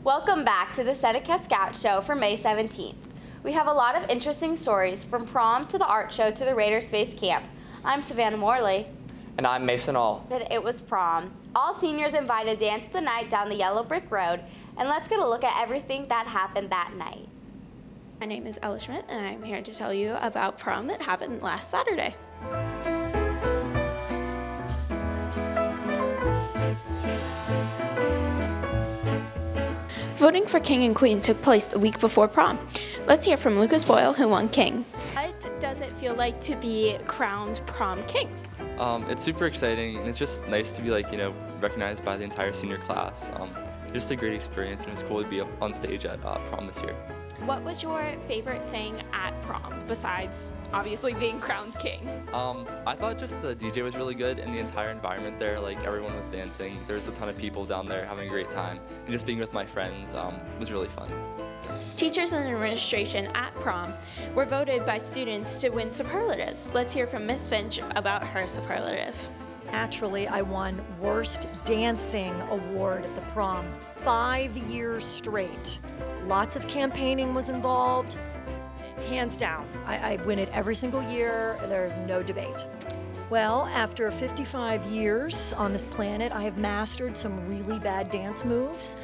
Welcome back to the Seneca Scout Show for May 17th. We have a lot of interesting stories from prom to the art show to the Raiders Base Camp. I'm Savannah Morley. And I'm Mason All. And it was prom. All seniors invited to dance the night down the yellow brick road, and let's get a look at everything that happened that night. My name is Ella Schmidt, and I'm here to tell you about prom that happened last Saturday. Voting for King and Queen took place the week before prom. Let's hear from Lucas Boyle, who won King. What does it feel like to be crowned prom king? It's super exciting, and it's just nice to be recognized by the entire senior class. Just a great experience, and it was cool to be up on stage at prom this year. What was your favorite thing at prom, besides obviously being crowned king? I thought just the DJ was really good, and the entire environment there, everyone was dancing. There was a ton of people down there having a great time, and just being with my friends was really fun. Teachers and administration at prom were voted by students to win superlatives. Let's hear from Miss Finch about her superlative. Naturally, I won Worst Dancing Award at the prom 5 years straight. Lots of campaigning was involved. Hands down, I win it every single year. There's no debate. Well, after 55 years on this planet, I have mastered some really bad dance moves.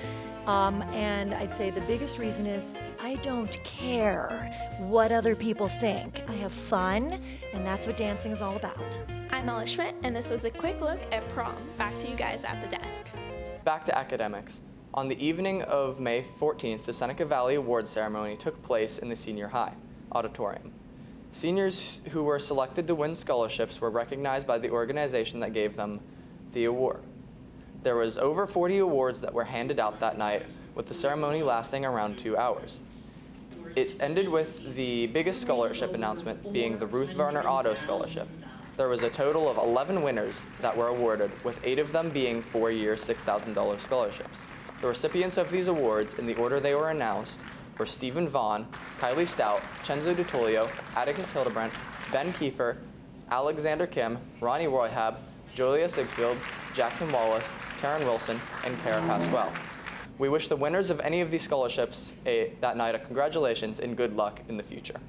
And I'd say the biggest reason is I don't care what other people think. I have fun, and that's what dancing is all about. I'm Ella Schmidt, and this was a quick look at prom. Back to you guys at the desk. Back to academics. On the evening of May 14th, the Seneca Valley Award Ceremony took place in the senior high auditorium. Seniors who were selected to win scholarships were recognized by the organization that gave them the award. There was over 40 awards that were handed out that night, with the ceremony lasting around 2 hours. It ended with the biggest scholarship announcement being the Ruth Varner Auto Scholarship. There was a total of 11 winners that were awarded, with 8 of them being 4-year $6,000 scholarships. The recipients of these awards, in the order they were announced, were Stephen Vaughn, Kylie Stout, Chenzo DiTolio, Atticus Hildebrandt, Ben Kiefer, Alexander Kim, Ronnie Royhab, Julia Sigfield, Jackson Wallace, Karen Wilson, and Kara Pasquale. We wish the winners of any of these scholarships that night a congratulations and good luck in the future.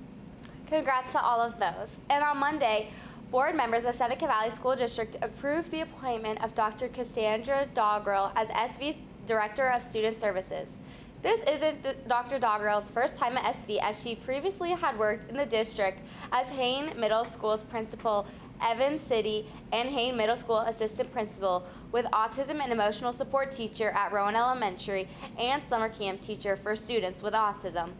Congrats to all of those. And on Monday, board members of Seneca Valley School District approved the appointment of Dr. Cassandra Doggerel as SV's Director of Student Services. This isn't Dr. Doggerel's first time at SV, as she previously had worked in the district as Hain Middle School's principal, Evans City, and Hain Middle School assistant principal, with autism and emotional support teacher at Rowan Elementary and summer camp teacher for students with autism.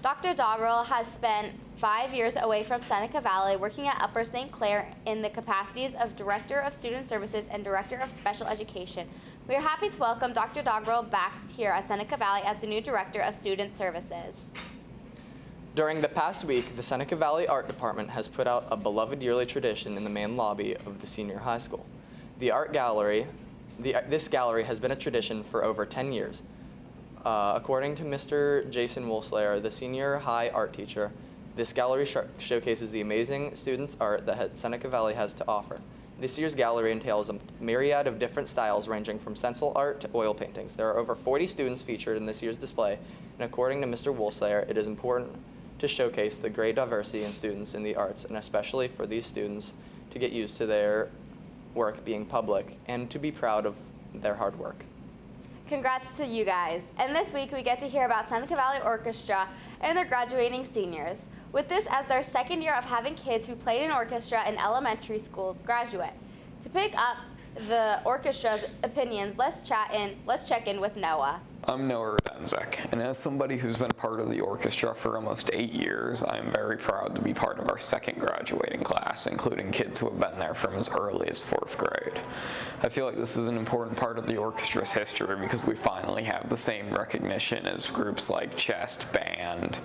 Dr. Doggerel has spent 5 years away from Seneca Valley working at Upper St. Clair in the capacities of Director of Student Services and Director of Special Education. We are happy to welcome Dr. Doggerel back here at Seneca Valley as the new Director of Student Services. During the past week, the Seneca Valley Art Department has put out a beloved yearly tradition in the main lobby of the senior high school. The art gallery, this gallery has been a tradition for over 10 years. According to Mr. Jason Wolslayer, the senior high art teacher, this gallery showcases the amazing students' art that Seneca Valley has to offer. This year's gallery entails a myriad of different styles ranging from stencil art to oil paintings. There are over 40 students featured in this year's display, and according to Mr. Wolslayer, it is important to showcase the great diversity in students in the arts, and especially for these students to get used to their work being public and to be proud of their hard work. Congrats to you guys. And this week we get to hear about Seneca Valley Orchestra and their graduating seniors, with this as their second year of having kids who played in orchestra in elementary schools graduate. To pick up the orchestra's opinions, let's check in with Noah. I'm Noah Rodenzek, and as somebody who's been part of the orchestra for almost 8 years, I'm very proud to be part of our second graduating class, including kids who have been there from as early as 4th grade. I feel like this is an important part of the orchestra's history because we finally have the same recognition as groups like chest, band,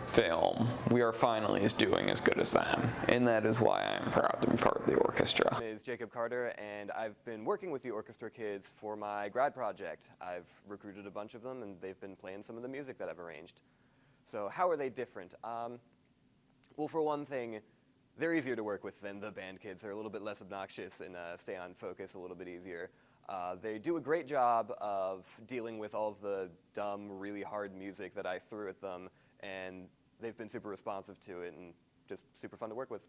film. We are finally doing as good as them, and that is why I am proud to be part of the orchestra. My name is Jacob Carter, and I've been working with the orchestra kids for my grad project. I've recruited a bunch of them, and they've been playing some of the music that I've arranged. So how are they different? Well, for one thing, they're easier to work with than the band kids. They're a little bit less obnoxious and stay on focus a little bit easier. They do a great job of dealing with all of the dumb, really hard music that I threw at them, and they've been super responsive to it and just super fun to work with.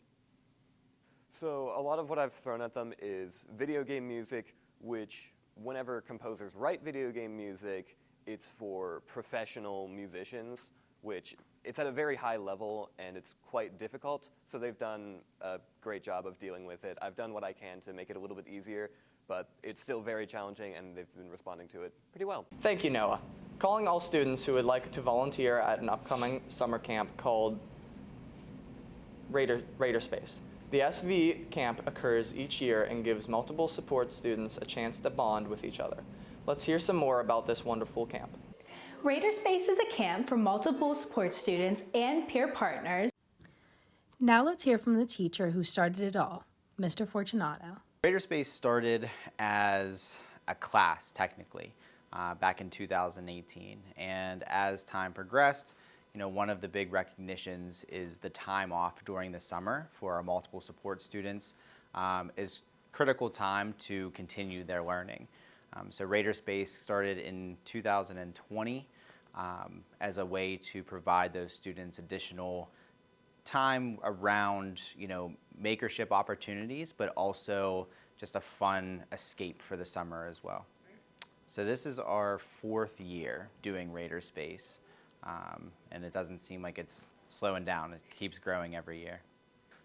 So a lot of what I've thrown at them is video game music, which whenever composers write video game music, it's for professional musicians, which it's at a very high level and it's quite difficult. So they've done a great job of dealing with it. I've done what I can to make it a little bit easier, but it's still very challenging and they've been responding to it pretty well. Thank you, Noah. Calling all students who would like to volunteer at an upcoming summer camp called Raider Space. The SV camp occurs each year and gives multiple support students a chance to bond with each other. Let's hear some more about this wonderful camp. Raider Space is a camp for multiple support students and peer partners. Now let's hear from the teacher who started it all, Mr. Fortunato. Raider Space started as a class, technically, back in 2018. And as time progressed, one of the big recognitions is the time off during the summer for our multiple support students is critical time to continue their learning. So Raider Space started in 2020 as a way to provide those students additional time around, makership opportunities, but also just a fun escape for the summer as well. So this is our 4th year doing Raider Space. And it doesn't seem like it's slowing down. It keeps growing every year.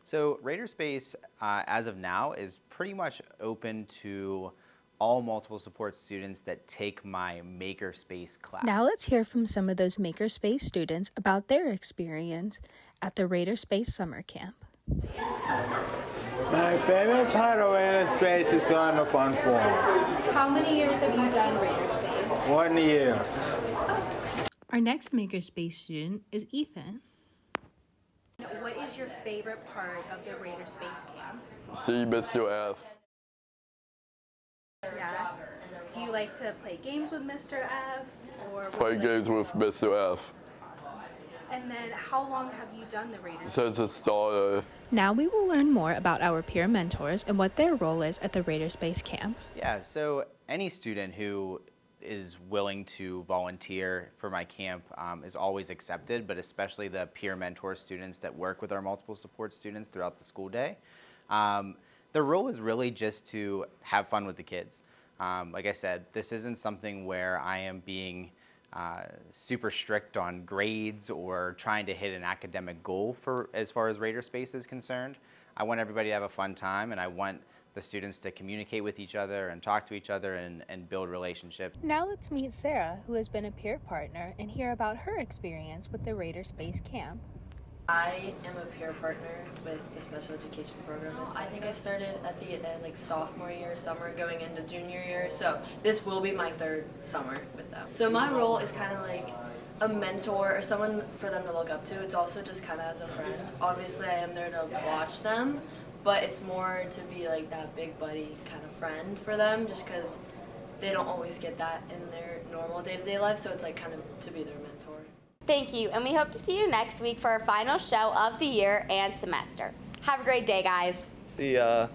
So Raider Space, as of now, is pretty much open to all multiple support students that take my Makerspace class. Now let's hear from some of those Makerspace students about their experience at the Raider Space Summer Camp. My favorite part of Raider Space is going to fun form. How many years have you done Raider Space? 1 year. Our next Makerspace student is Ethan. What is your favorite part of the Raider Space camp? See Mr. F. Yeah. Do you like to play games with Mr. F? Or Play games with Mr. F. Awesome. And then how long have you done the Raider Space? Since the start. Now we will learn more about our peer mentors and what their role is at the Raider Space Camp. Yeah, so any student who is willing to volunteer for my camp is always accepted, but especially the peer mentor students that work with our multiple support students throughout the school day. The role is really just to have fun with the kids. Like I said, this isn't something where I am being super strict on grades or trying to hit an academic goal for as far as Raider Space is concerned. I want everybody to have a fun time, and I want the students to communicate with each other and talk to each other and build relationships. Now let's meet Sarah, who has been a peer partner, and hear about her experience with the Raider Space Camp. I am a peer partner with the special education program. I think I started at the sophomore year, summer, going into junior year, so this will be my 3rd summer with them. So my role is kind of like a mentor or someone for them to look up to. It's also just kind of as a friend. Obviously I am there to watch them, but it's more to be like that big buddy kind of friend for them, just because they don't always get that in their normal day-to-day life, so it's like kind of to be their mentor. Thank you, and we hope to see you next week for our final show of the year and semester. Have a great day, guys. See ya.